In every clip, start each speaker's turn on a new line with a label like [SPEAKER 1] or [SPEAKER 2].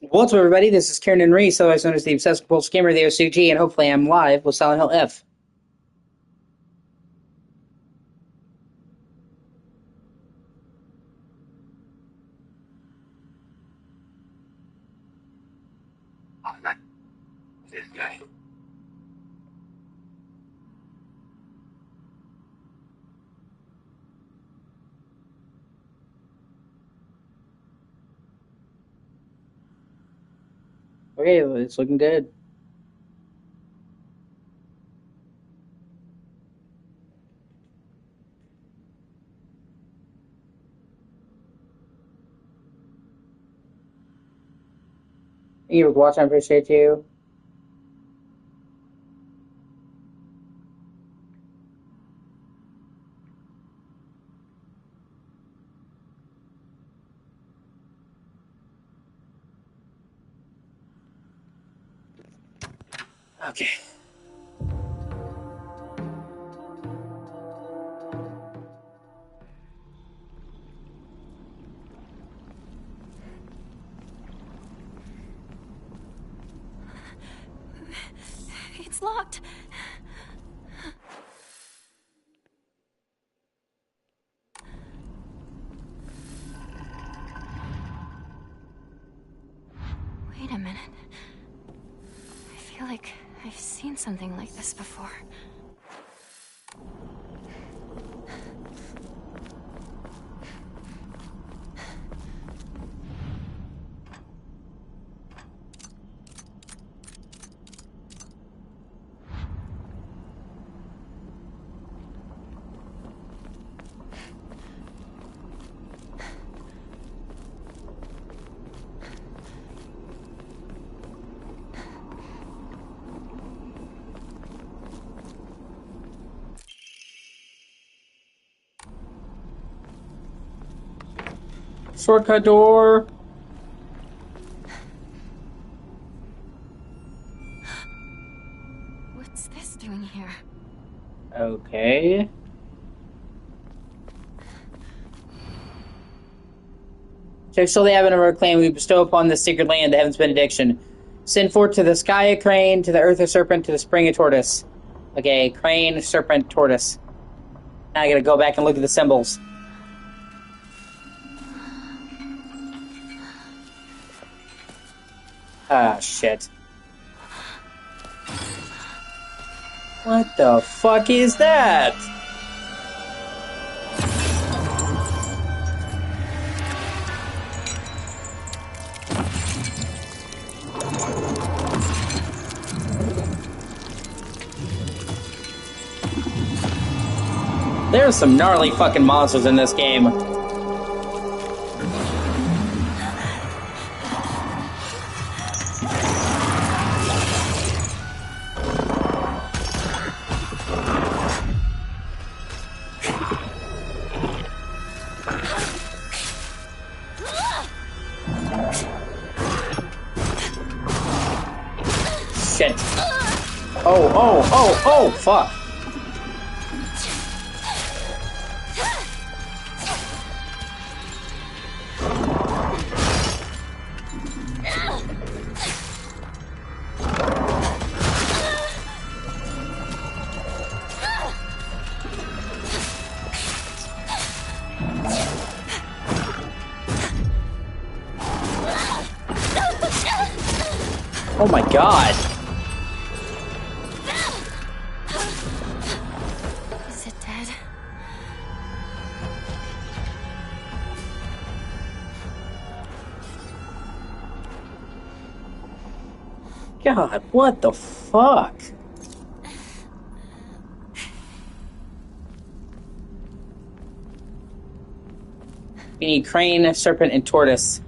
[SPEAKER 1] What's up, everybody? This is Kieran Reese, otherwise known as the Obsessive Compulsive Gamer of the O.C.G, and hopefully I'm live with Silent Hill F.
[SPEAKER 2] This guy.
[SPEAKER 1] Okay, it's looking good. Thank you for watching, I appreciate you. Okay.
[SPEAKER 3] It's locked. Wait a minute. I feel like I've seen something like this before.
[SPEAKER 1] Shortcut door!
[SPEAKER 3] What's this doing here?
[SPEAKER 1] Okay. Check still the avenue of our claim we bestow upon this sacred land the heaven's benediction. Send forth to the sky a crane, to the earth a serpent, to the spring a tortoise. Okay, crane, serpent, tortoise. Now I gotta go back and look at the symbols. Ah, shit. What the fuck is that? There's some gnarly fucking monsters in this game. Shit. Oh, fuck. Oh my god.
[SPEAKER 3] Is it dead?
[SPEAKER 1] God, what the fuck? We need crane, serpent, and tortoise.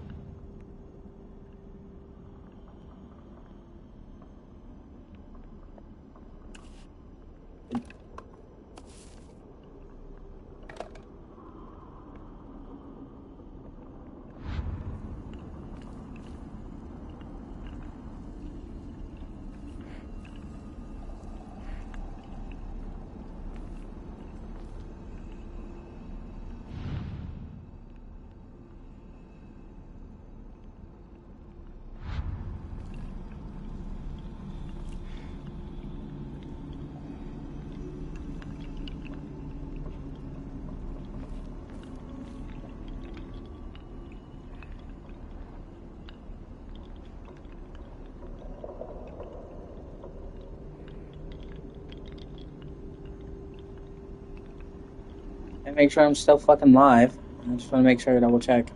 [SPEAKER 1] And make sure I'm still fucking live. I just want to make sure I double check.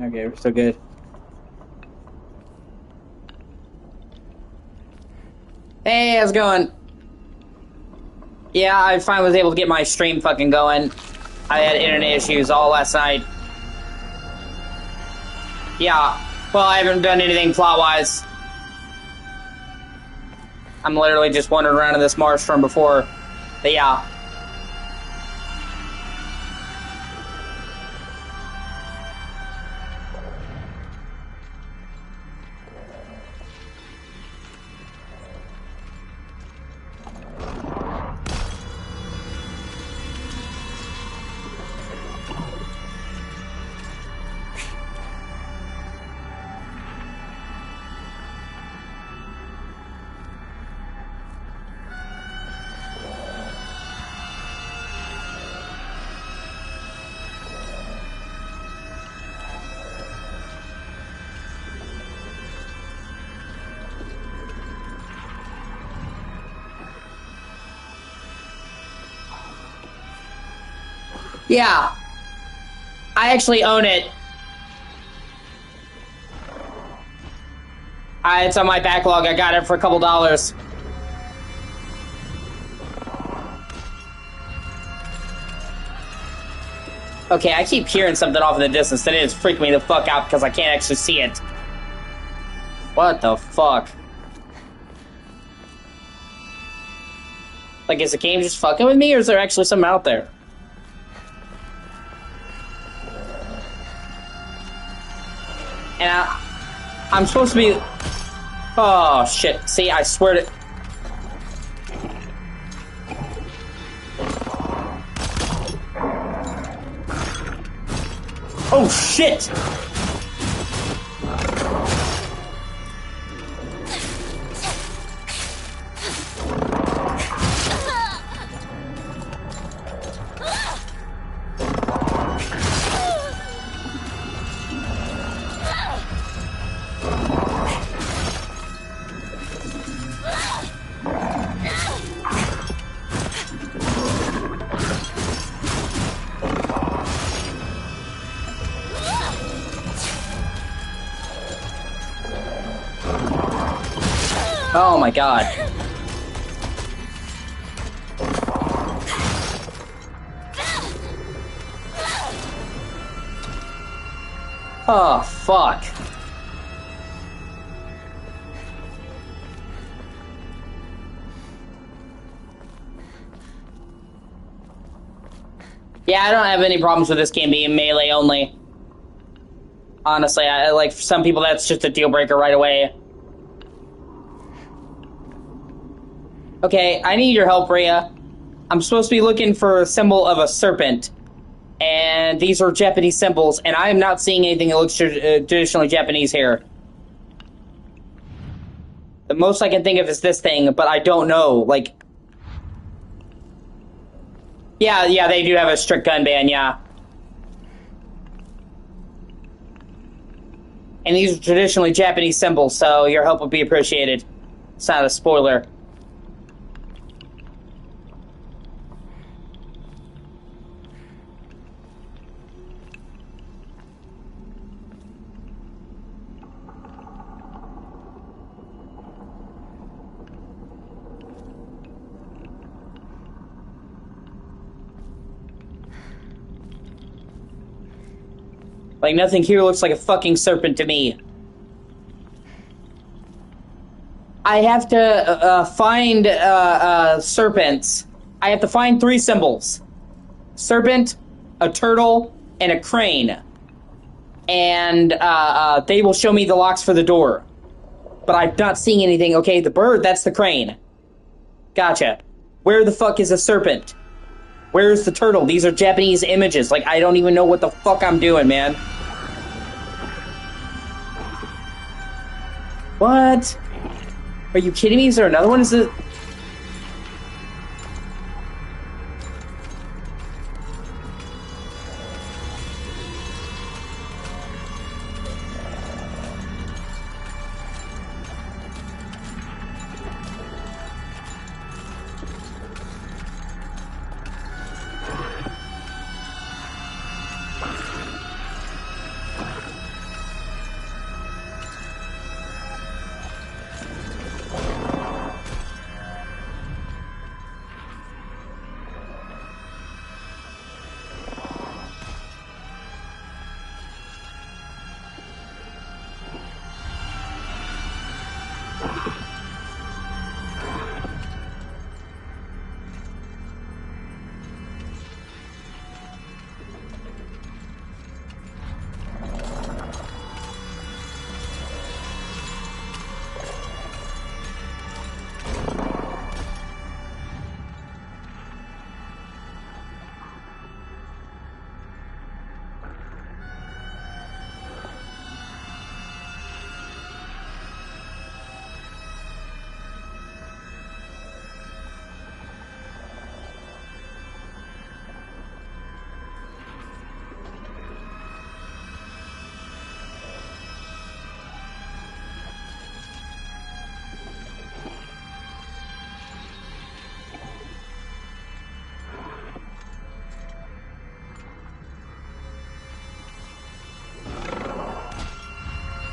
[SPEAKER 1] Okay, we're still good. Hey, how's it going? Yeah, I finally was able to get my stream fucking going. I had internet issues all last night. Yeah, well, I haven't done anything plot-wise. I'm literally just wandering around in this marsh from before. But yeah. Yeah. I actually own it. It's on my backlog. I got it for a couple dollars. Okay, I keep hearing something off in the distance, and it is freaking me the fuck out because I can't actually see it. What the fuck? Like, is the game just fucking with me, or is there actually something out there? And I'm supposed to be... Oh, shit. See, I swear to... Oh, shit! Oh my god. Oh, fuck. Yeah, I don't have any problems with this game being melee only. Honestly, like, for some people that's just a deal breaker right away. Okay, I need your help, Rhea. I'm supposed to be looking for a symbol of a serpent. And these are Japanese symbols, and I am not seeing anything that looks traditionally Japanese here. The most I can think of is this thing, but I don't know, like... Yeah, they do have a strict gun ban, yeah. And these are traditionally Japanese symbols, so your help would be appreciated. It's not a spoiler. Like, nothing here looks like a fucking serpent to me. I have to find serpents. I have to find 3 symbols. Serpent, a turtle, and a crane. And they will show me the locks for the door. But I'm not seeing anything. Okay, the bird, that's the crane. Gotcha. Where the fuck is the serpent? Where's the turtle? These are Japanese images. Like, I don't even know what the fuck I'm doing, man. What? Are you kidding me? Is there another one? Is it...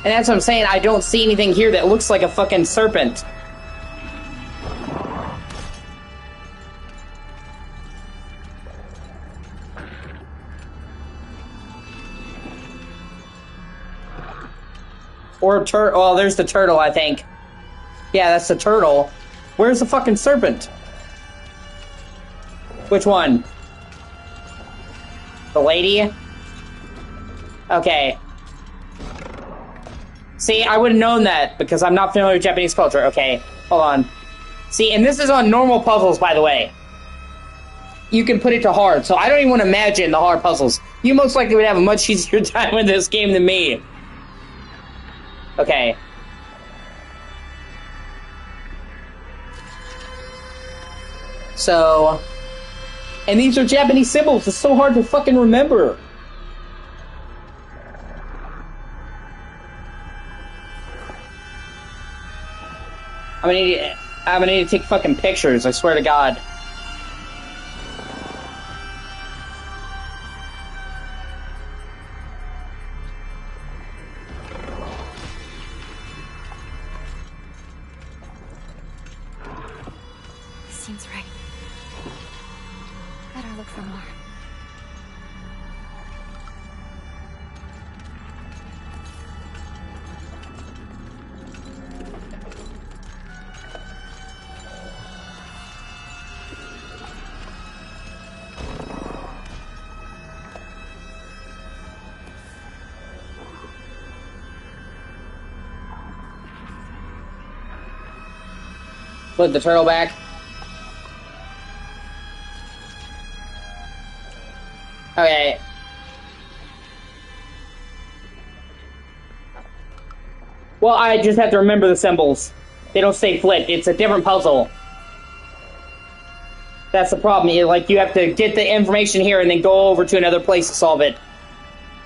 [SPEAKER 1] And that's what I'm saying, I don't see anything here that looks like a fucking serpent. Or turtle. Well, there's the turtle, I think. Yeah, that's the turtle. Where's the fucking serpent? Which one? The lady? Okay. See, I would have known that because I'm not familiar with Japanese culture. Okay, hold on. See, and this is on normal puzzles, by the way. You can put it to hard, so I don't even want to imagine the hard puzzles. You most likely would have a much easier time with this game than me. Okay. So... And these are Japanese symbols. It's so hard to fucking remember. I'm gonna need to take fucking pictures, I swear to God.
[SPEAKER 3] Seems right. Better look for more.
[SPEAKER 1] Put the turtle back. Okay. Well, I just have to remember the symbols. They don't stay flipped. It's a different puzzle. That's the problem. You have to get the information here and then go over to another place to solve it.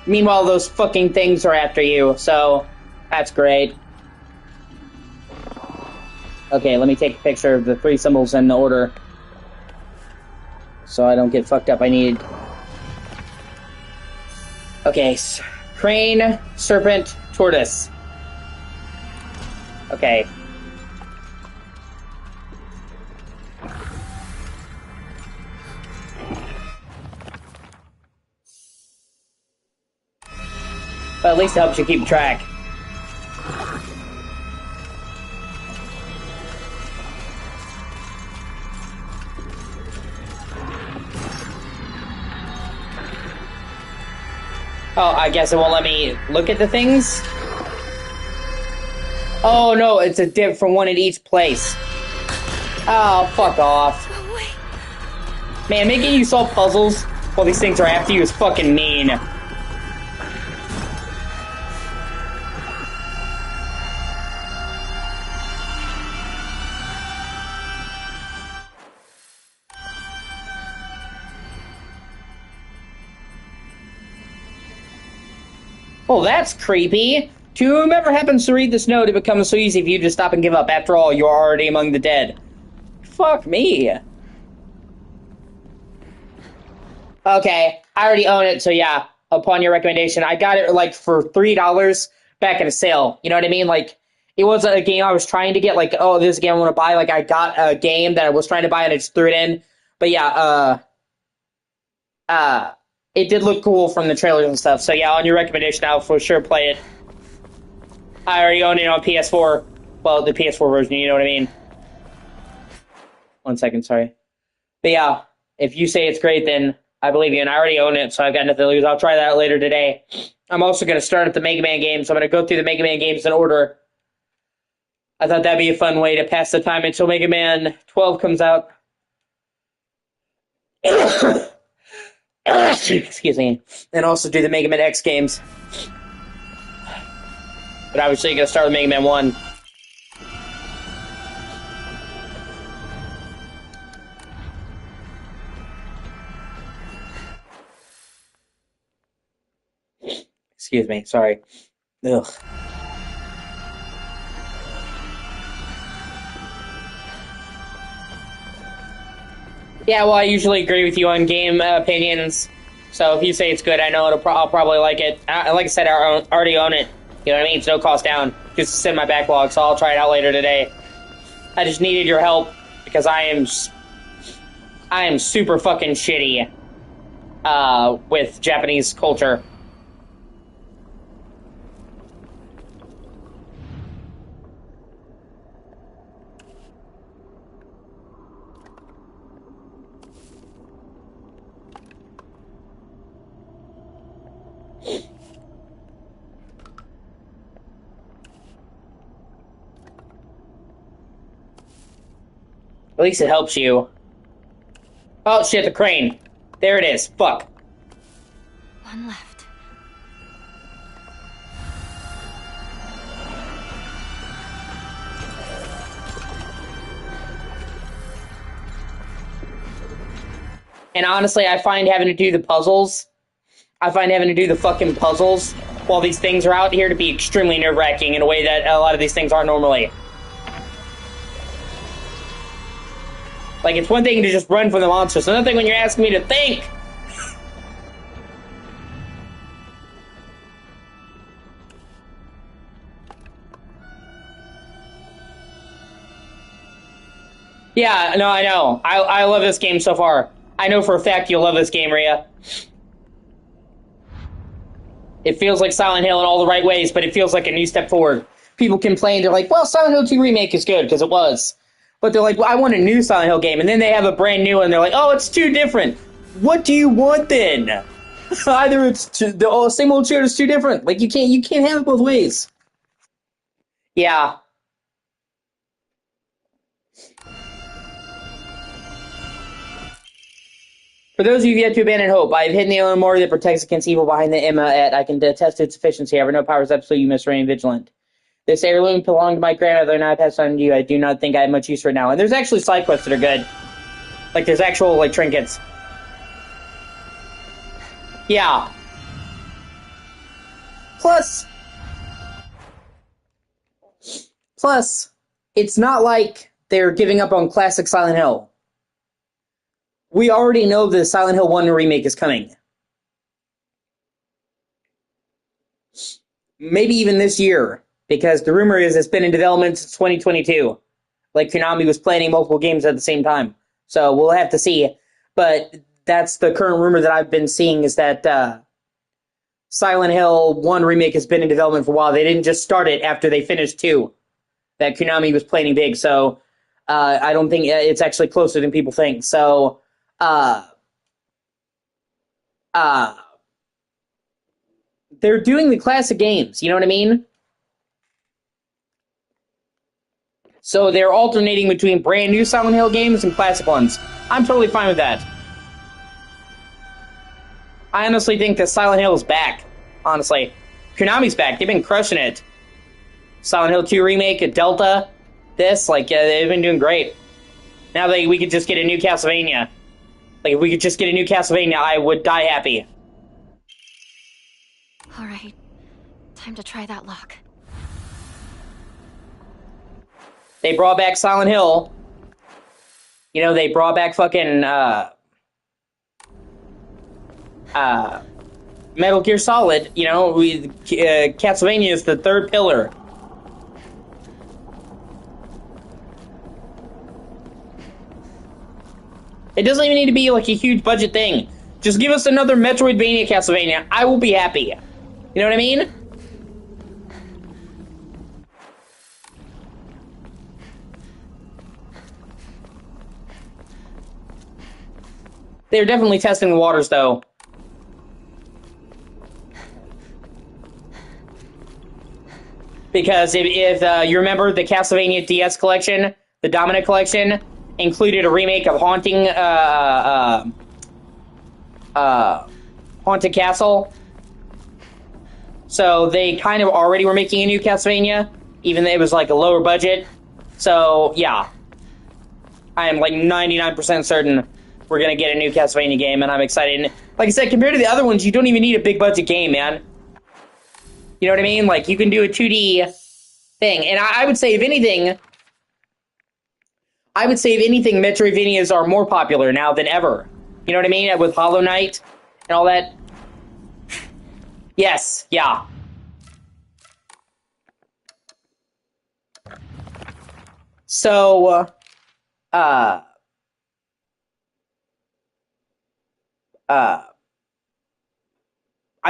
[SPEAKER 1] Meanwhile, those fucking things are after you, so that's great. Okay, let me take a picture of the 3 symbols in the order. So I don't get fucked up. I need... Okay, crane, serpent, tortoise. Okay. But at least it helps you keep track. Oh, I guess it won't let me look at the things? Oh, no, it's a dip from one at each place. Oh, fuck off. Man, making you solve puzzles while these things are after you is fucking mean. Oh, that's creepy. To whomever happens to read this note, it becomes so easy for you to stop and give up. After all, you're already among the dead. Fuck me. Okay, I already own it, so yeah, upon your recommendation. I got it, like, for $3 back at a sale. You know what I mean? Like, it wasn't a game I was trying to get, like, oh, this is a game I want to buy. Like, I got a game that I was trying to buy and I just threw it in. But yeah, it did look cool from the trailers and stuff. So yeah, on your recommendation, I'll for sure play it. I already own it on PS4. Well, the PS4 version, you know what I mean? 1 second, sorry. But yeah, if you say it's great, then I believe you, and I already own it, so I've got nothing to lose. I'll try that later today. I'm also going to start at the Mega Man games. I'm going to go through the Mega Man games in order. I thought that'd be a fun way to pass the time until Mega Man 12 comes out. Excuse me. And also do the Mega Man X games. But obviously you're going to start with Mega Man 1. Excuse me, sorry. Ugh. Yeah, well, I usually agree with you on game opinions. So if you say it's good, I know I'll probably like it. Like I said, I already own it. You know what I mean? It's no cost down. Just send my backlog, so I'll try it out later today. I just needed your help because I am super fucking shitty with Japanese culture. At least it helps you. Oh shit, the crane. There it is. Fuck.
[SPEAKER 3] One left.
[SPEAKER 1] And honestly, I find having to do the fucking puzzles while these things are out here to be extremely nerve-wracking in a way that a lot of these things aren't normally. Like, it's one thing to just run from the monsters, another thing when you're asking me to think! Yeah, no, I know. I love this game so far. I know for a fact you'll love this game, Rhea. It feels like Silent Hill in all the right ways, but it feels like a new step forward. People complain, they're like, well, Silent Hill 2 Remake is good, because it was. But they're like, well, I want a new Silent Hill game. And then they have a brand new one, and they're like, oh, it's too different. What do you want, then? Either it's the same old shit or it's too different. Like, you can't have it both ways. Yeah. For those of you yet to abandon hope, I have hidden the only memory that protects against evil behind the Emma at. I can attest to its efficiency. However, no power is absolute. You must remain vigilant. This heirloom belonged to my grandmother, and I passed on to you. I do not think I have much use for it now. And there's actually side quests that are good. Like, there's actual, like, trinkets. Yeah. Plus, it's not like they're giving up on classic Silent Hill. We already know the Silent Hill 1 remake is coming. Maybe even this year. Because the rumor is it's been in development since 2022. Like, Konami was planning multiple games at the same time. So, we'll have to see. But that's the current rumor that I've been seeing is that Silent Hill 1 remake has been in development for a while. They didn't just start it after they finished 2. That Konami was planning big. So, I don't think it's actually closer than people think. So, they're doing the classic games. You know what I mean? So they're alternating between brand new Silent Hill games and classic ones. I'm totally fine with that. I honestly think that Silent Hill is back. Honestly. Konami's back. They've been crushing it. Silent Hill 2 Remake, a Delta, this, like, they've been doing great. Now that we could just get a new Castlevania. Like, if we could just get a new Castlevania, I would die happy.
[SPEAKER 3] Alright. Time to try that lock.
[SPEAKER 1] They brought back Silent Hill. You know, they brought back fucking, Metal Gear Solid. You know, Castlevania is the third pillar. It doesn't even need to be, like, a huge budget thing. Just give us another Metroidvania Castlevania. I will be happy. You know what I mean? They're definitely testing the waters, though. Because if you remember the Castlevania DS collection, the Dominant collection, included a remake of Haunted Castle. So they kind of already were making a new Castlevania, even though it was like a lower budget. So, yeah. I am like 99% certain we're going to get a new Castlevania game, and I'm excited. And like I said, compared to the other ones, you don't even need a big budget game, man. You know what I mean? Like, you can do a 2D thing. And I would say, if anything, Metroidvanias are more popular now than ever. You know what I mean? With Hollow Knight and all that. Yes, yeah. So, uh, I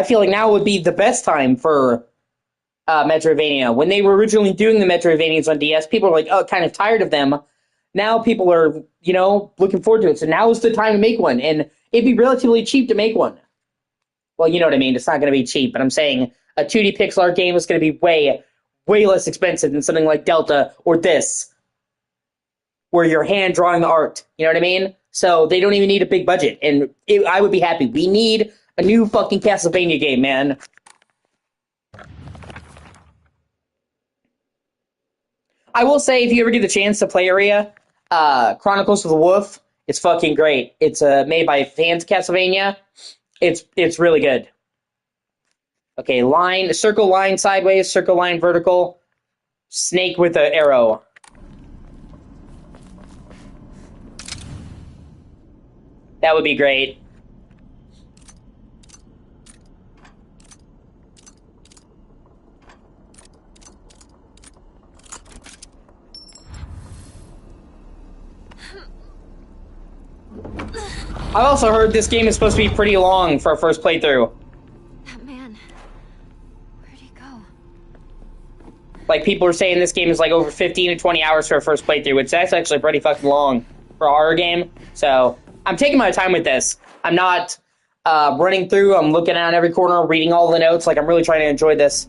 [SPEAKER 1] feel like now would be the best time for Metroidvania. When they were originally doing the Metroidvanias on DS, people were like, oh, kind of tired of them. Now people are, looking forward to it. So now is the time to make one, and it'd be relatively cheap to make one. Well, you know what I mean. It's not going to be cheap, but I'm saying a 2D pixel art game is going to be way, way less expensive than something like Delta or this, where you're hand drawing the art. You know what I mean? So they don't even need a big budget, and I would be happy. We need a new fucking Castlevania game, man. I will say, if you ever get the chance to play Area, Chronicles of the Wolf, it's fucking great. It's made by fans of Castlevania. It's really good. Okay, circle line sideways, circle line vertical, snake with an arrow. That would be great. I also heard this game is supposed to be pretty long for a first playthrough.
[SPEAKER 3] That man, where'd he go?
[SPEAKER 1] Like, people are saying this game is like over 15 to 20 hours for a first playthrough, which that's actually pretty fucking long for a horror game. So, I'm taking my time with this. I'm not running through, I'm looking out every corner, reading all the notes, like I'm really trying to enjoy this.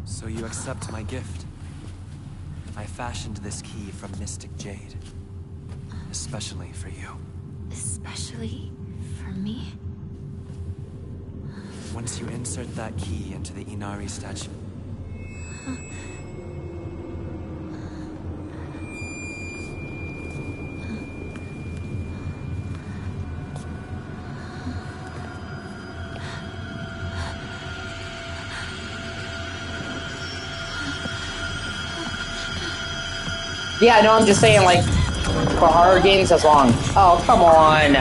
[SPEAKER 2] So you accept my gift? I fashioned this key from Mystic Jade, especially for you.
[SPEAKER 3] Especially for me?
[SPEAKER 2] Once you insert that key into the Inari statue...
[SPEAKER 1] Yeah, no, I'm just saying, like, for horror games, that's long. Oh, come on.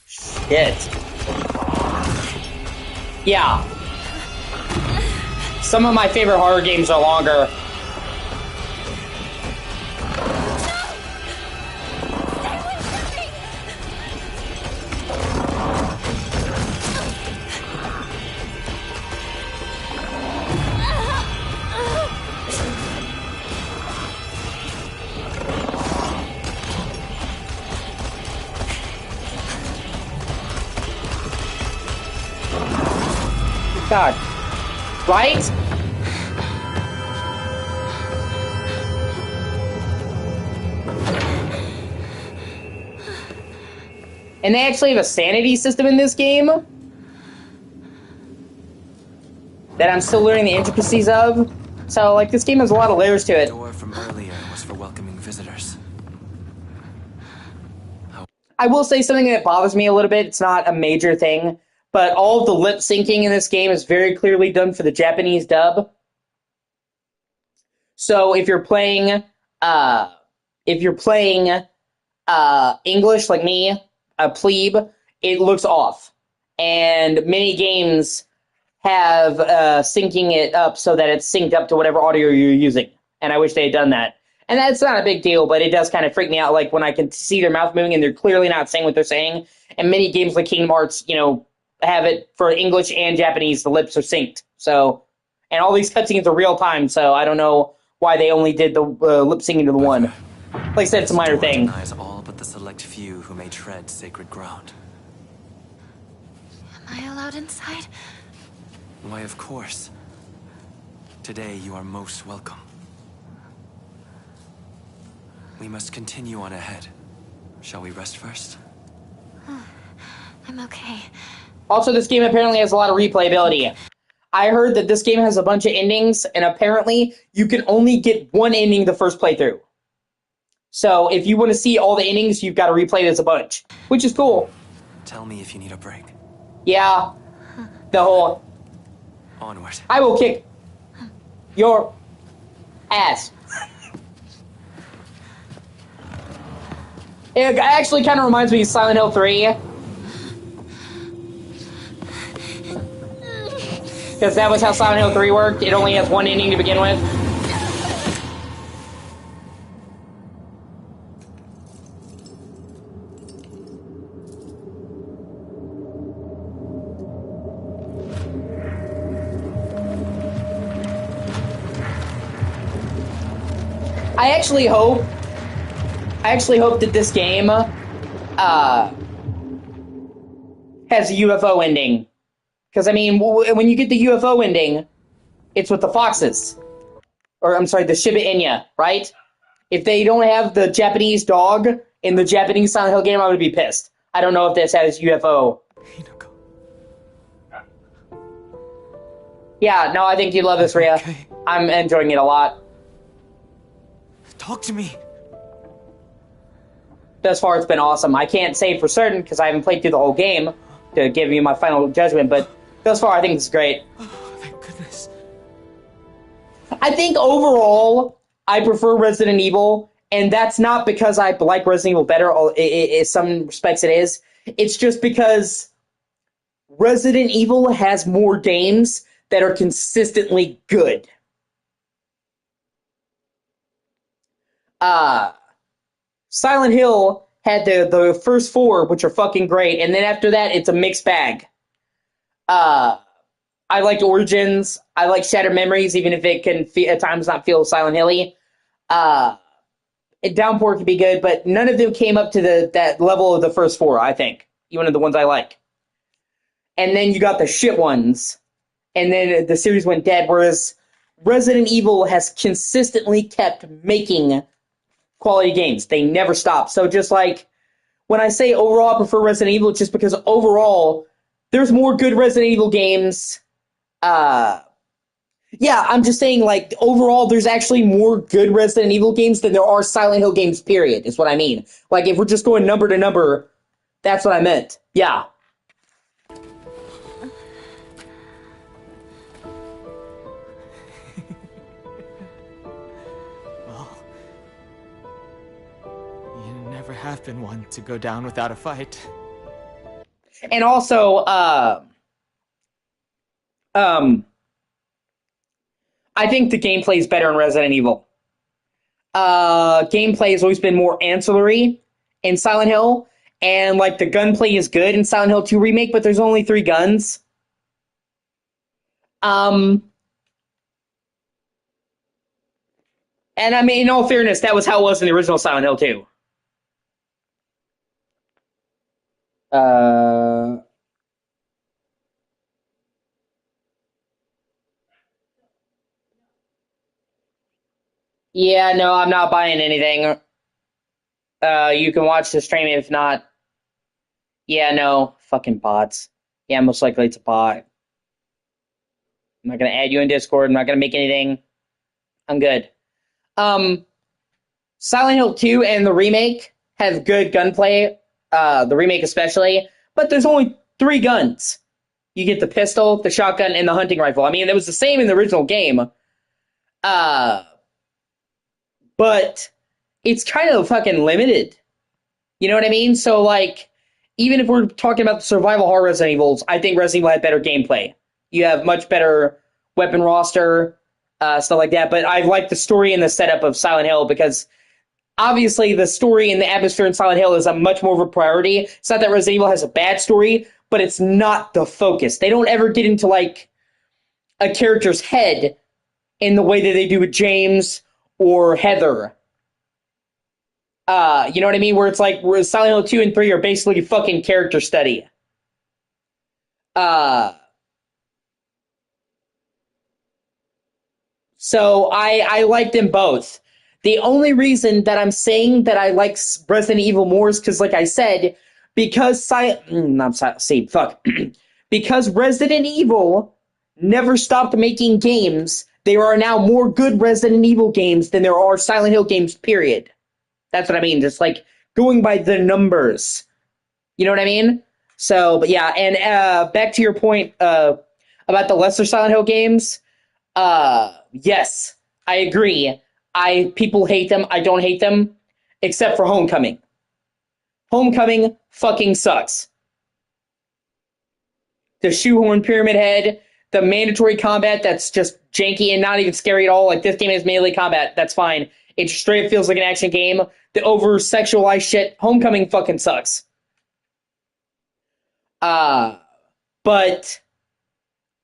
[SPEAKER 1] Shit. Yeah. Some of my favorite horror games are longer. God. Right? And they actually have a sanity system in this game that I'm still learning the intricacies of. So, like, this game has a lot of layers to it.
[SPEAKER 2] The door from earlier was for welcoming visitors.
[SPEAKER 1] I will say something that bothers me a little bit. It's not a major thing, but all of the lip syncing in this game is very clearly done for the Japanese dub. So if you're playing English like me, a plebe, it looks off. And many games have syncing it up so that it's synced up to whatever audio you're using. And I wish they had done that. And that's not a big deal, but it does kind of freak me out, like when I can see their mouth moving and they're clearly not saying what they're saying. And many games like Kingdom Hearts, have it for English and Japanese, the lips are synced. So, and all these cutscenes are real time, so I don't know why they only did the lip syncing to the one. Like I said, it's a minor thing.
[SPEAKER 2] Denies all but the select few who may tread sacred ground.
[SPEAKER 3] Am I allowed inside?
[SPEAKER 2] Why, of course. Today you are most welcome. We must continue on ahead. Shall we rest first?
[SPEAKER 3] I'm okay.
[SPEAKER 1] Also, this game apparently has a lot of replayability. I heard that this game has a bunch of endings, and apparently you can only get one ending the first playthrough. So if you want to see all the endings, you've got to replay this a bunch, which is cool.
[SPEAKER 2] Tell me if you need a break.
[SPEAKER 1] Yeah, the whole...
[SPEAKER 2] Onward.
[SPEAKER 1] I will kick your ass. It actually kind of reminds me of Silent Hill 3. Because that was how Silent Hill 3 worked. It only has one ending to begin with. I actually hope that this game has a UFO ending. Because, I mean, when you get the UFO ending, it's with the foxes. Or, I'm sorry, the Shiba Inu, right? If they don't have the Japanese dog in the Japanese Silent Hill game, I'm going to be pissed. I don't know if this has UFO. Yeah, no, I think you love this, Rhea. Okay. I'm enjoying it a lot.
[SPEAKER 2] Talk to me.
[SPEAKER 1] Thus far, it's been awesome. I can't say for certain because I haven't played through the whole game to give you my final judgment, but thus far, I think it's great.
[SPEAKER 2] Oh, thank goodness.
[SPEAKER 1] I think overall, I prefer Resident Evil, and that's not because I like Resident Evil better. In some respects, it is. It's just because Resident Evil has more games that are consistently good. Silent Hill had the first 4, which are fucking great, and then after that, it's a mixed bag. I liked Origins. I like Shattered Memories, even if it can at times not feel Silent Hill-y. Downpour could be good, but none of them came up to that level of the first 4, I think. Even of the ones I like. And then you got the shit ones. And then the series went dead, whereas Resident Evil has consistently kept making quality games. They never stop. So just like, when I say overall I prefer Resident Evil, it's just because overall, there's more good Resident Evil games. Yeah, I'm just saying, like, overall, there's actually more good Resident Evil games than there are Silent Hill games, period, is what I mean. Like, if we're just going number to number, that's what I meant. Yeah.
[SPEAKER 2] Well, you never have been one to go down without a fight.
[SPEAKER 1] And also, I think the gameplay is better in Resident Evil. Gameplay has always been more ancillary in Silent Hill, and like the gunplay is good in Silent Hill 2 Remake, but there's only 3 guns. And I mean, in all fairness, that was how it was in the original Silent Hill 2. Yeah, no, I'm not buying anything. You can watch the stream if not. Yeah, no, fucking bots. Yeah, most likely it's a bot. I'm not gonna add you in Discord. I'm not gonna make anything. I'm good. Silent Hill 2 and the remake have good gunplay. The remake especially, but there's only 3 guns. You get the pistol, the shotgun, and the hunting rifle. I mean, it was the same in the original game. But it's kind of fucking limited. You know what I mean? So, like, even if we're talking about the survival horror Resident Evils, I think Resident Evil had better gameplay. You have much better weapon roster, stuff like that. But I like the story and the setup of Silent Hill because obviously the story and the atmosphere in Silent Hill is a much more of a priority. It's not that Resident Evil has a bad story, but it's not the focus. They don't ever get into, like, a character's head in the way that they do with James or Heather. You know what I mean? Where it's like, where Silent Hill 2 and 3 are basically fucking character study. So I like them both. The only reason that I'm saying that I like Resident Evil more is because, like I said, because because Resident Evil never stopped making games, there are now more good Resident Evil games than there are Silent Hill games, period. That's what I mean, just like going by the numbers. You know what I mean? So, but yeah, and back to your point about the lesser Silent Hill games, yes, I agree. People hate them, I don't hate them, except for Homecoming. Homecoming fucking sucks. The shoehorn pyramid head, the mandatory combat that's just janky and not even scary at all. Like, this game has melee combat. That's fine. It straight feels like an action game. The over-sexualized shit. Homecoming fucking sucks. But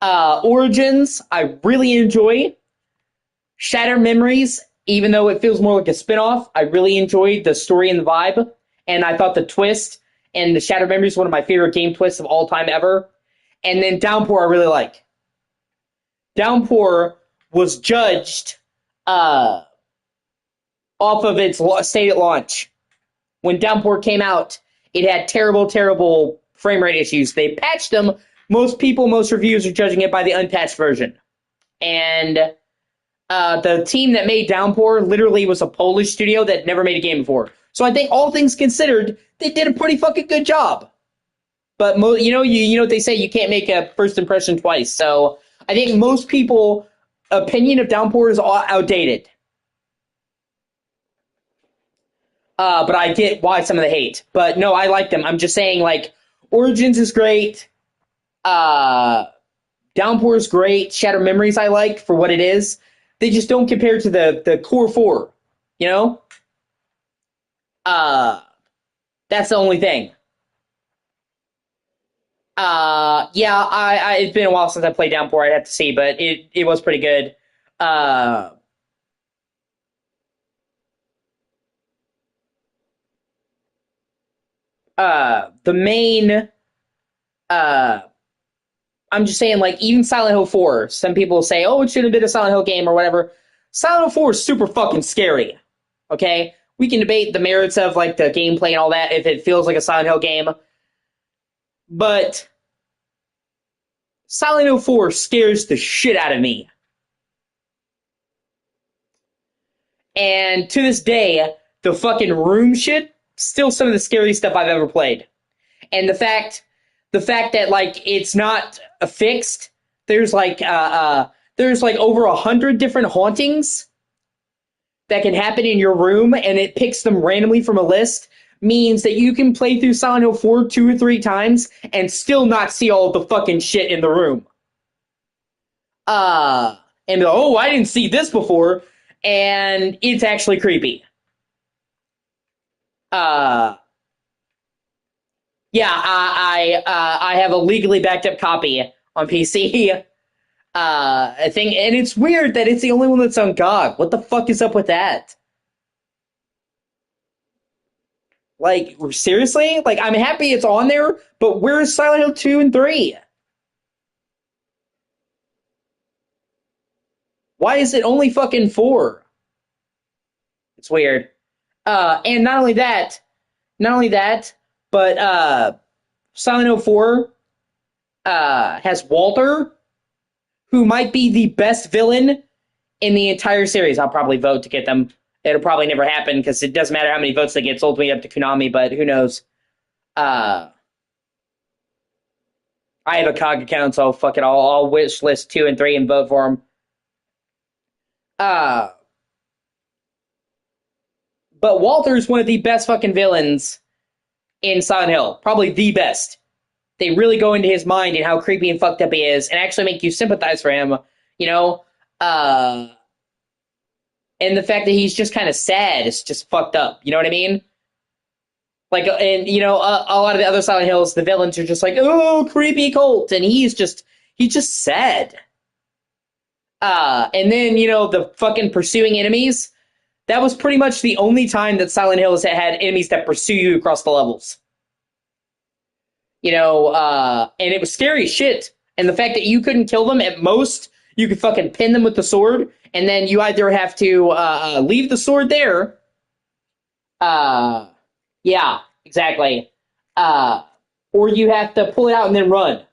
[SPEAKER 1] Origins, I really enjoy. Shattered Memories, even though it feels more like a spin-off, I really enjoyed the story and the vibe. And I thought the twist and the Shattered Memories one of my favorite game twists of all time ever. And then Downpour I really like. Downpour was judged off of its stated launch. When Downpour came out, it had terrible, terrible frame rate issues. They patched them. Most reviews are judging it by the unpatched version. And the team that made Downpour literally was a Polish studio that never made a game before. So I think all things considered, they did a pretty fucking good job. But you know what they say, you can't make a first impression twice. So I think most people' opinion of Downpour is outdated. But I get why some of the hate. But no, I like them. I'm just saying, like, Origins is great. Downpour is great. Shattered Memories I like for what it is. They just don't compare to the core four. You know? That's the only thing. Yeah, it's been a while since I played Downpour. I'd have to see, but it was pretty good. The main, I'm just saying, like, even Silent Hill 4, some people say, oh, it should have been a Silent Hill game or whatever. Silent Hill 4 is super fucking scary. Okay? We can debate the merits of, like, the gameplay and all that if it feels like a Silent Hill game. But Silent Hill 4 scares the shit out of me. And to this day, the fucking room shit, still some of the scariest stuff I've ever played. And the fact that, like, it's not fixed, there's like over 100 different hauntings that can happen in your room, and it picks them randomly from a list, means that you can play through Silent Hill 4 2 or 3 times and still not see all the fucking shit in the room. And be like, oh, I didn't see this before, and it's actually creepy. Yeah, I have a legally backed up copy on PC. I think, and it's weird that it's the only one that's on GOG. What the fuck is up with that? Like, seriously? Like, I'm happy it's on there, but where's Silent Hill 2 and 3? Why is it only fucking 4? It's weird. And not only that, but Silent Hill 4 has Walter, who might be the best villain in the entire series. I'll probably vote to get them. It'll probably never happen because it doesn't matter how many votes they get. It's ultimately up to Konami, but who knows? I have a COG account, so fuck it. I'll wish list 2 and 3 and vote for them. But Walter's one of the best fucking villains in Silent Hill. Probably the best. They really go into his mind and how creepy and fucked up he is and actually make you sympathize for him, you know? And the fact that he's just kind of sad is just fucked up. You know what I mean? Like, and, you know, a lot of the other Silent Hills, the villains are just like, oh, creepy cult. And he's just sad. And then, you know, the fucking pursuing enemies. That was pretty much the only time that Silent Hill has had enemies that pursue you across the levels. You know, and it was scary as shit. And the fact that you couldn't kill them, at most, you could fucking pin them with the sword, and then you either have to leave the sword there. Yeah, exactly. Or you have to pull it out and then run.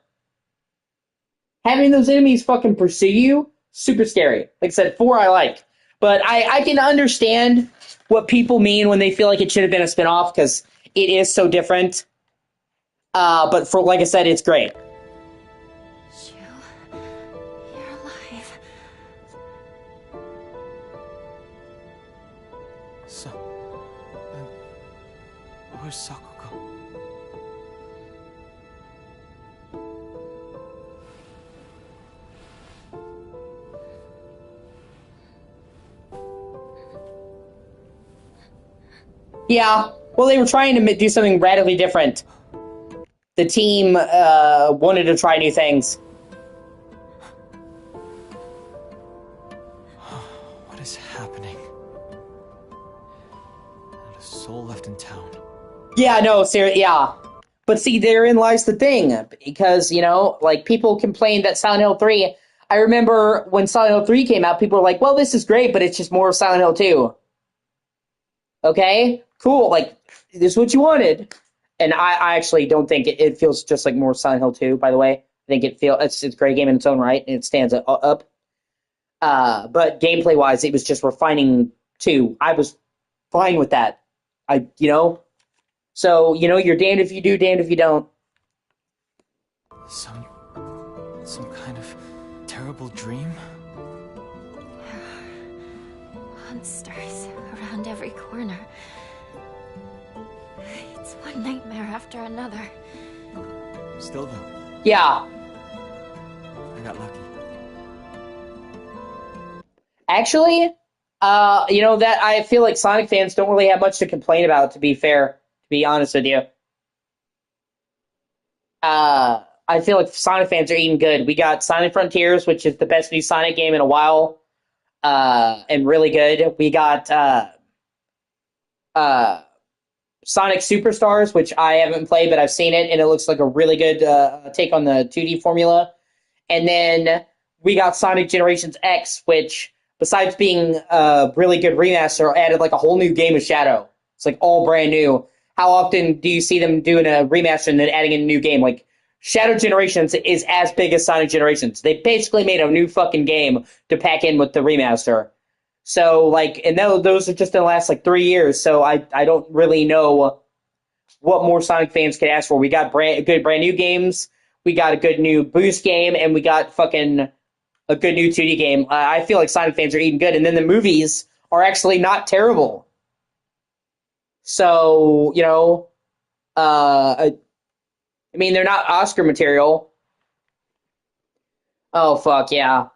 [SPEAKER 1] Having those enemies fucking pursue you, super scary. Like I said, 4 I like. But I can understand what people mean when they feel like it should have been a spinoff, because it is so different. But for, like I said, it's great.
[SPEAKER 3] You're alive.
[SPEAKER 2] So, where's Sakuga?
[SPEAKER 1] Yeah, well, they were trying to do something radically different. The team wanted to try new things.
[SPEAKER 2] What is happening? Not a soul left in town.
[SPEAKER 1] Yeah, no, seriously, yeah. But see, therein lies the thing. Because, you know, like, people complained that Silent Hill 3... I remember when Silent Hill 3 came out, people were like, well, this is great, but it's just more of Silent Hill 2. Okay? Cool, like, this is what you wanted. And I actually don't think it feels just like more Silent Hill 2, by the way. I think it's a great game in its own right, and it stands up. But gameplay-wise, it was just refining 2. I was fine with that. So, you're damned if you do, damned if you don't.
[SPEAKER 2] Some kind of terrible dream?
[SPEAKER 3] Monsters around every corner. It's one nightmare after another.
[SPEAKER 2] Still though,
[SPEAKER 1] Yeah.
[SPEAKER 2] I got lucky.
[SPEAKER 1] Actually, that I feel like Sonic fans don't really have much to complain about, to be fair, to be honest with you. I feel like Sonic fans are eating good. We got Sonic Frontiers, which is the best new Sonic game in a while, and really good. We got Sonic Superstars, which I haven't played, but I've seen it, and it looks like a really good take on the 2D formula. And then we got Sonic Generations X, which, besides being a really good remaster, added like a whole new game of Shadow. It's like all brand new. How often do you see them doing a remaster and then adding in a new game? Like, Shadow Generations is as big as Sonic Generations. They basically made a new fucking game to pack in with the remaster. So, like, and those are just in the last, 3 years, so I don't really know what more Sonic fans could ask for. We got brand new games, we got a good new Boost game, and we got fucking a good new 2D game. I feel like Sonic fans are eating good, and then the movies are actually not terrible. So, I mean, they're not Oscar material. Oh, fuck, yeah.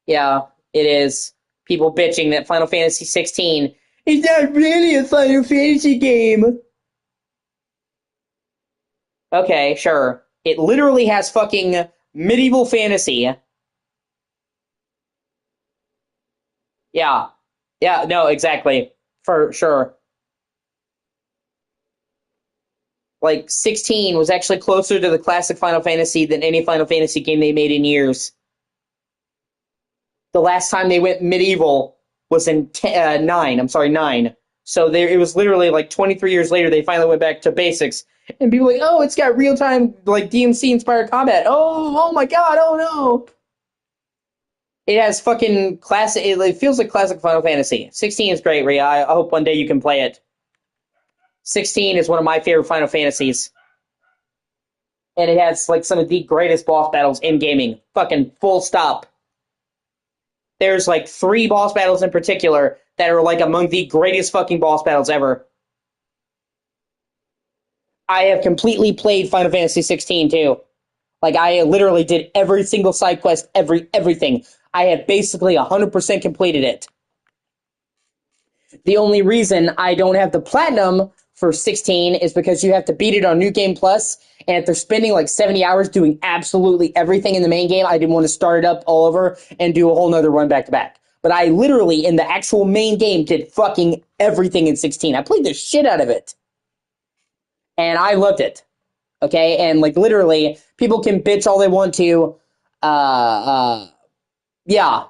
[SPEAKER 1] Yeah, it is. People bitching that Final Fantasy 16 is not really a Final Fantasy game. Okay, sure. It literally has fucking medieval fantasy. Yeah. Yeah, no, exactly. For sure. Like, 16 was actually closer to the classic Final Fantasy than any Final Fantasy game they made in years. The last time they went medieval was in 9. I'm sorry, 9. So it was literally like 23 years later they finally went back to basics. And people were like, oh, it's got real-time, like, DMC-inspired combat. Oh my god, oh no! It has fucking classic... It feels like classic Final Fantasy. 16 is great, Rhea. I hope one day you can play it. 16 is one of my favorite Final Fantasies. And it has, like, some of the greatest boss battles in gaming. Fucking full stop. There's, like, 3 boss battles in particular that are, like, among the greatest fucking boss battles ever. I have completely played Final Fantasy 16, too. Like, I literally did every single side quest, everything. I have basically 100% completed it. The only reason I don't have the platinum for 16 is because you have to beat it on New Game Plus, and if they're spending like 70 hours doing absolutely everything in the main game, I didn't want to start it up all over and do a whole nother run back to back. But I literally, in the actual main game, did fucking everything in 16. I played the shit out of it. And I loved it. Okay? And, like, literally, people can bitch all they want to. Yeah.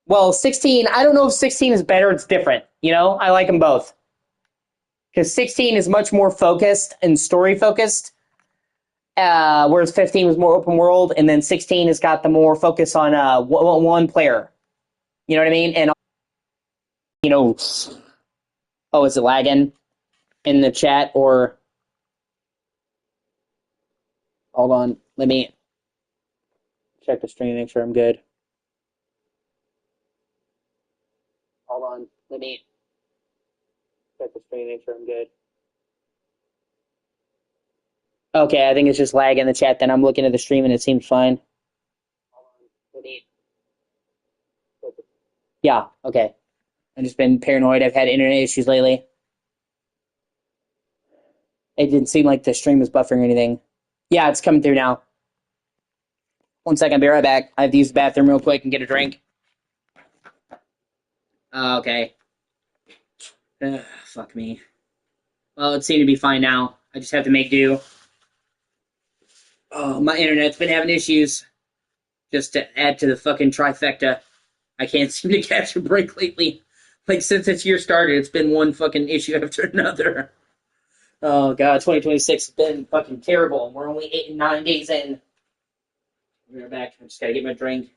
[SPEAKER 1] Well, 16, I don't know if 16 is better or it's different. I like them both. Because 16 is much more focused and story-focused, whereas 15 was more open world, and then 16 has got the more focus on one player. You know what I mean? And, oh, is it lagging in the chat? Or, hold on, let me check the stream, make sure I'm good. Hold on, let me check the stream, make sure I'm good. Okay, I think it's just lag in the chat. Then I'm looking at the stream and it seems fine. Yeah, okay. I've just been paranoid. I've had internet issues lately. It didn't seem like the stream was buffering or anything. Yeah, it's coming through now. 1 second, I'll be right back. I have to use the bathroom real quick and get a drink. Okay. Fuck me. Well, it seemed to be fine now. I just have to make do. Oh, my internet's been having issues. Just to add to the fucking trifecta. I can't seem to catch a break lately. Like, since this year started, it's been one fucking issue after another. Oh, God, 2026 has been fucking terrible. We're only 8 and 9 days in. I'll be right back. I just gotta get my drink.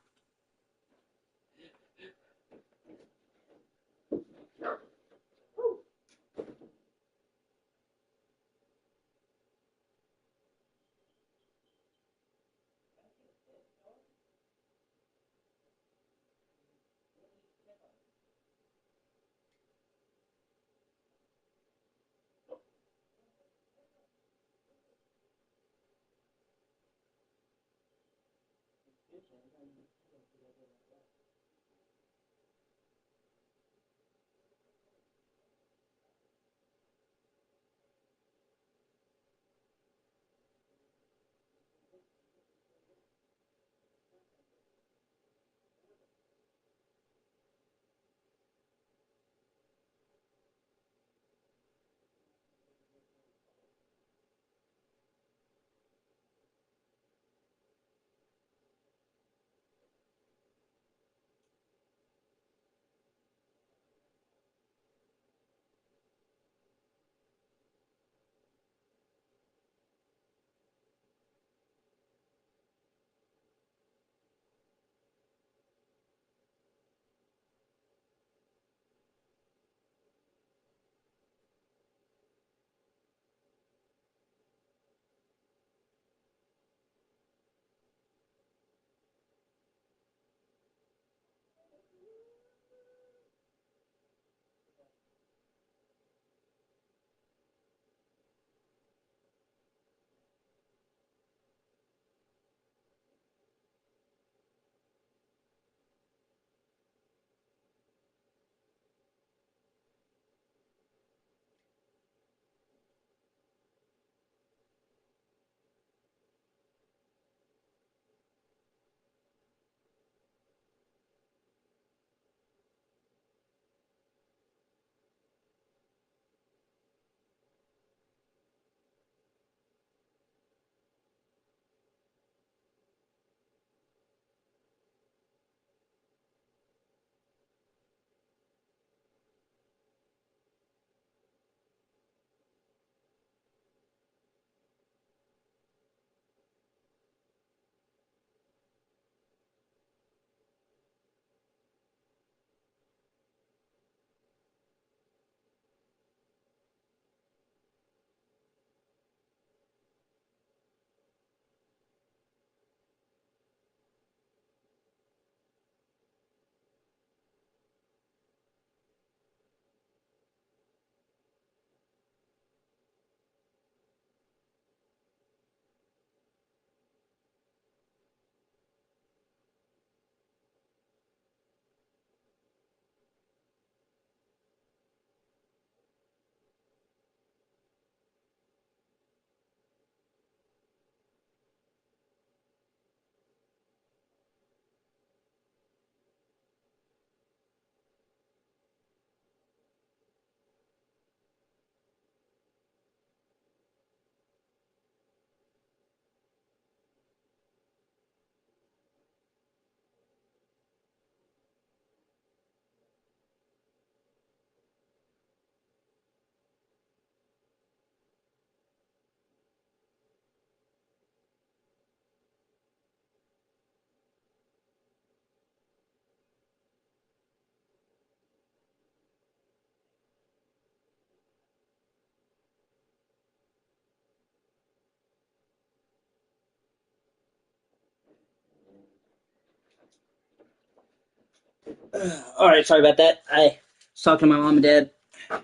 [SPEAKER 1] Alright, sorry about that. I was talking to my mom and dad. I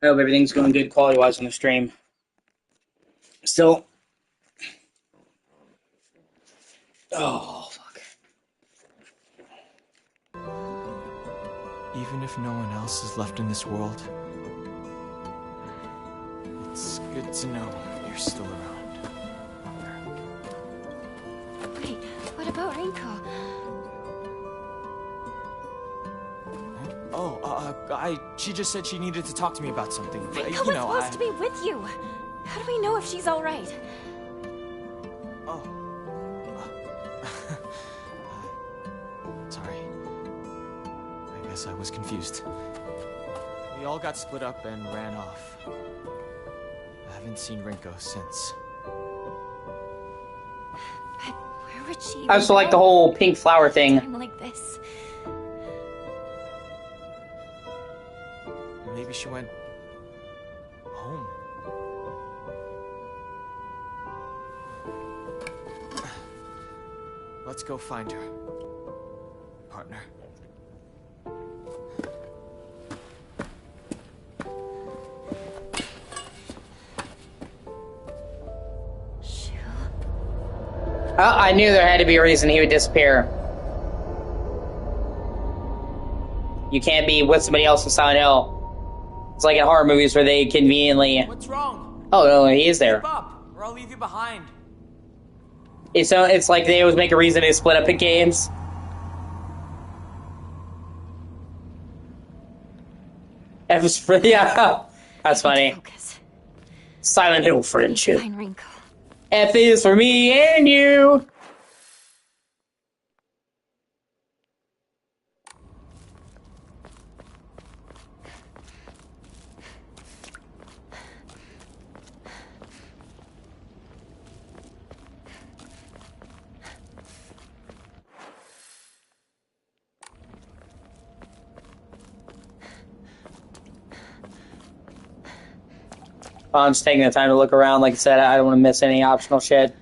[SPEAKER 1] hope everything's going good quality-wise on the stream. Still... Oh, fuck.
[SPEAKER 2] Even if no one else is left in this world,
[SPEAKER 4] Good to know you're still around.
[SPEAKER 3] Wait, what about Rinko?
[SPEAKER 4] She just said she needed to talk to me about something.
[SPEAKER 3] Rinko was supposed to be with you. How do we know if she's all right?
[SPEAKER 4] Oh. Sorry. I guess I was confused. We all got split up and ran off. I haven't seen Rinko since.
[SPEAKER 3] But where would she
[SPEAKER 1] I also like the whole pink flower thing.
[SPEAKER 3] time like this?
[SPEAKER 4] Maybe she went home. Let's go find her, partner.
[SPEAKER 1] I knew there had to be a reason he would disappear. You can't be with somebody else in Silent Hill. It's like in horror movies where they conveniently...
[SPEAKER 4] What's wrong?
[SPEAKER 1] Oh, no, he is there.
[SPEAKER 4] Keep up, or I'll leave you behind.
[SPEAKER 1] It's like they always make a reason to split up in games. F is for... Yeah, that's funny.
[SPEAKER 3] Focus.
[SPEAKER 1] Silent Hill friendship.
[SPEAKER 3] Find Rinko.
[SPEAKER 1] F is for me and you. I'm just taking the time to look around. Like I said, I don't want to miss any optional shit.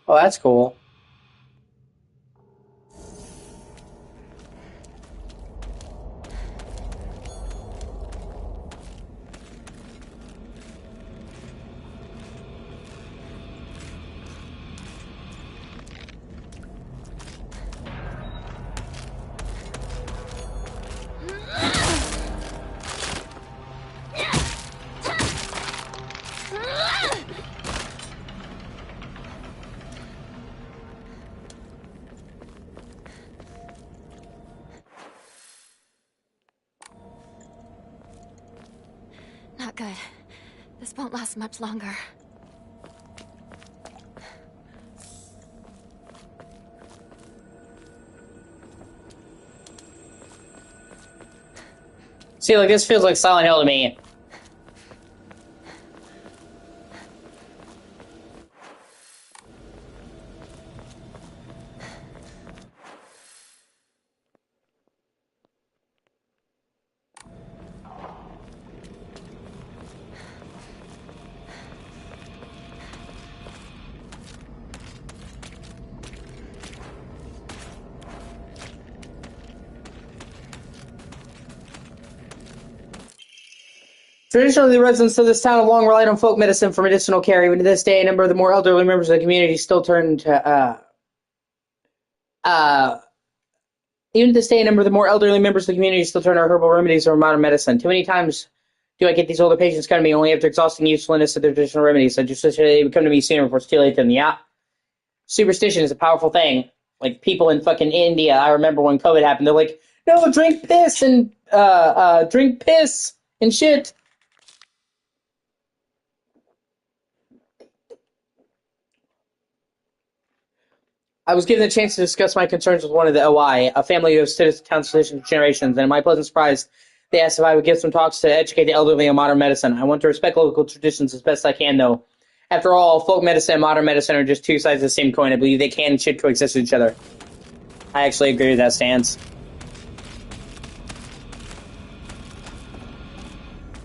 [SPEAKER 1] Oh, that's cool.
[SPEAKER 3] Not good. This won't last much longer.
[SPEAKER 1] See, like, this feels like Silent Hill to me. Traditionally, the residents of this town have long relied on folk medicine for medicinal care. Even to this day, a number of the more elderly members of the community still turn to even to this day, a number of the more elderly members of the community still turn to herbal remedies or modern medicine. Too many times do I get these older patients come to me only after exhausting usefulness of their traditional remedies. So just they come to me sooner before it's too late to them. Yeah, superstition is a powerful thing. Like people in fucking India, I remember when COVID happened, they're like, "No, drink piss and shit." I was given the chance to discuss my concerns with one of the OI, a family who has stood at the town's tradition for generations, and in my pleasant surprise, they asked if I would give some talks to educate the elderly on modern medicine. I want to respect local traditions as best I can, though. After all, folk medicine and modern medicine are just two sides of the same coin. I believe they can and should coexist with each other. I actually agree with that stance.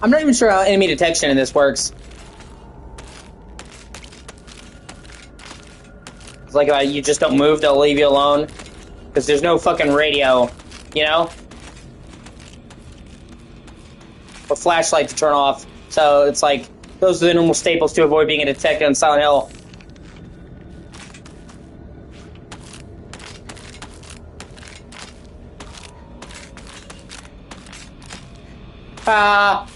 [SPEAKER 1] I'm not even sure how enemy detection in this works. It's like you just don't move, they'll leave you alone. Because there's no fucking radio, you know? Or flashlight to turn off. So it's like, those are the normal staples to avoid being detected on Silent Hill. Ah.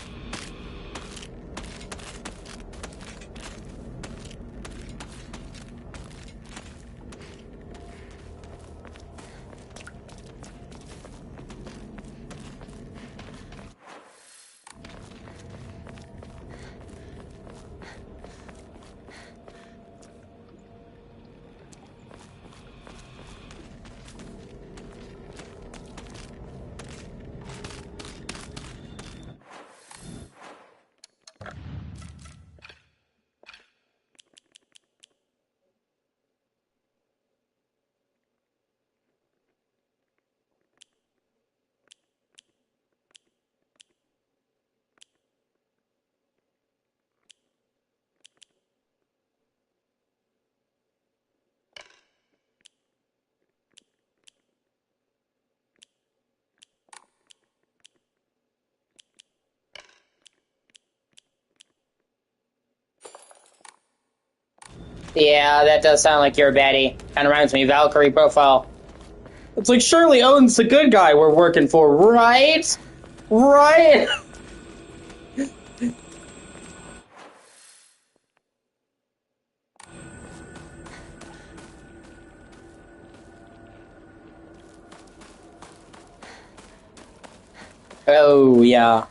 [SPEAKER 1] Yeah, that does sound like you're a baddie. Kind of reminds me of Valkyrie profile. It's like, surely Odin's the good guy we're working for, right? Right? Oh, yeah.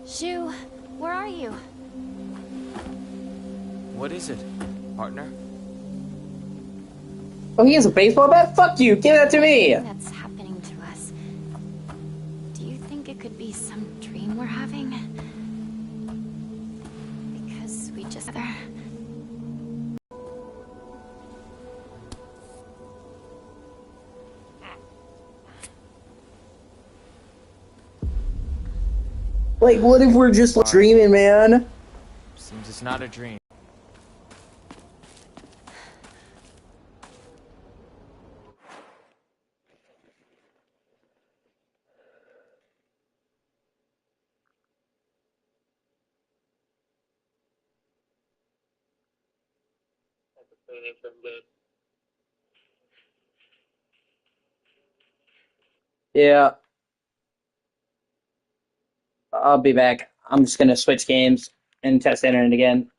[SPEAKER 3] Shu, where are you?
[SPEAKER 4] What is it, partner?
[SPEAKER 1] Oh, he has a baseball bat? Fuck you, give that to me!
[SPEAKER 3] That's happening to us. Do you think it could be some dream we're having? Because we just...
[SPEAKER 1] Like, what if we're just dreaming, man?
[SPEAKER 4] Seems it's not a dream.
[SPEAKER 1] Yeah. I'll be back. I'm just gonna switch games and test the internet again.